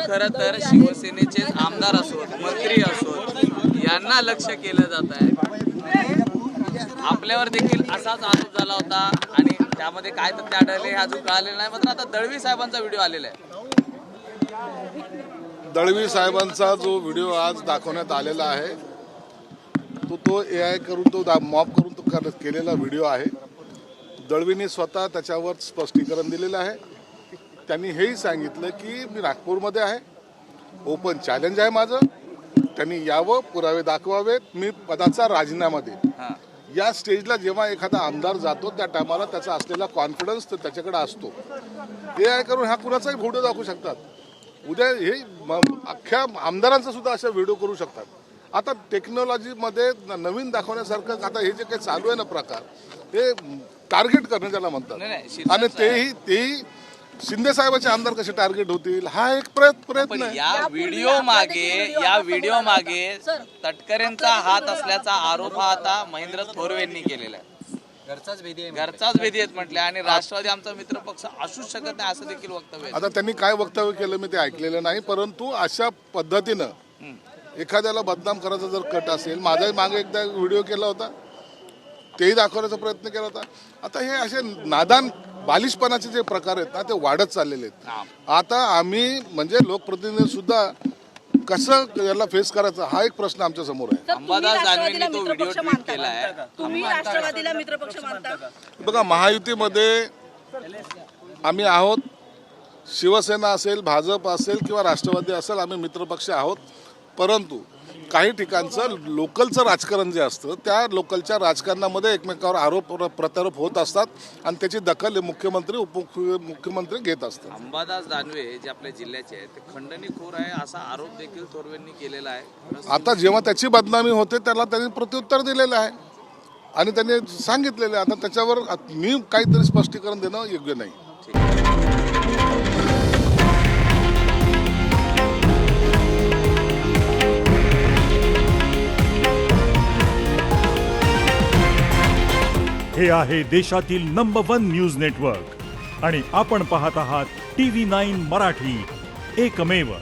खरं तर शिवसेनेचे आमदार असोत, मंत्री असोत, यांना लक्ष केलं जात आहे। आपल्यावर देखील असाच आरोप झाला होता आणि त्यामध्ये काय तथ्य आढळले हे अजून कळालेलं नाही। मात्र आता दळवी साहेबांचा व्हिडिओ आलेला आहे। दळवी साहेबांचा जो व्हिडिओ आज दाखवण्यात आलेला आहे तो AI करून तो मॉप करून तो केलेला व्हिडिओ आहे। दळवींनी स्वतः त्याच्यावर स्पष्टीकरण दिलेलं आहे। त्यांनी हेही सांगितलं की मी नागपूरमध्ये आहे, ओपन चॅलेंज आहे माझं, त्यांनी यावं, पुरावे दाखवावेत, मी पदाचा राजीनामा देईन। या स्टेजला जेव्हा एखादा आमदार जातो त्या टायमाला त्याचा असलेला कॉन्फिडन्स तर त्याच्याकडे असतो। AI करून हा कुणाचाही व्हिडिओ दाखवू शकतात, उद्या हे अख्ख्या आमदारांचा सुद्धा अशा व्हिडिओ करू शकतात। आता टेक्नॉलॉजीमध्ये नवीन दाखवण्यासारखं आता हे जे काही चालू आहे ना प्रकार, हे टार्गेट करणं त्याला म्हणतात। आणि तेही शिंदे साहेबांचे आमदार कसे टार्गेट होतील हा एक प्रयत्न आहे। या व्हिडिओ मागे तटकरेंचा हात असल्याचा आरोप हा आता महेंद्र थोरवेंनी केलेला आहे। घरचाच भेदी आहेत म्हटले आणि राष्ट्रवादी आमचा मित्र पक्ष असूच शकत नाही असं देखील वक्तव्य। आता त्यांनी काय वक्तव्य केलं मी ते ऐकलेलं नाही, परंतु अशा पद्धतीनं एखाद्याला बदनाम करायचा जर कट असेल, माझाही मागे एकदा व्हिडिओ केला होता, तेही दाखवण्याचा प्रयत्न केला होता। आता हे असे नादान बालिशपणाचे जे प्रकार आहेत ना ते वाढत चाललेले आहेत। आता आम्ही म्हणजे लोकप्रतिनिधी सुद्धा कसं याला फेस करायचं हा एक प्रश्न आमच्या समोर आहे। अंबादास दानवेंनी तो व्हिडिओ ट्विट केला आहे। तुम्ही राष्ट्रवादीला मित्रपक्ष मानता? बघा, महायुतीमध्ये आम्ही आहोत, शिवसेना असेल, भाजप असेल किंवा राष्ट्रवादी असेल, आम्ही मित्रपक्ष आहोत। परंतु काही ठिकाणचं लोकलचं राजकारण जे असतं त्या लोकलच्या राजकारणामध्ये एकमेकावर आरोप प्रत्यारोप होत असतात आणि त्याची दखल मुख्यमंत्री उपमुख्यमंत्री घेत असतात। अंबादास दानवे जे आपल्या जिल्ह्याचे आहेत ते खंडणीखोर आहे असा आरोप देखील थोरवेंनी केलेला आहे। आता जेव्हा त्याची बदनामी होते त्याला त्यांनी प्रत्युत्तर दिलेलं आहे आणि त्यांनी सांगितलेलं आहे। आता त्याच्यावर मी काहीतरी स्पष्टीकरण देणं योग्य नाही। हे आहे देशातील नंबर 1 न्यूज नेटवर्क आणि आपण पाहत आहात TV9 मराठी, एकमेव।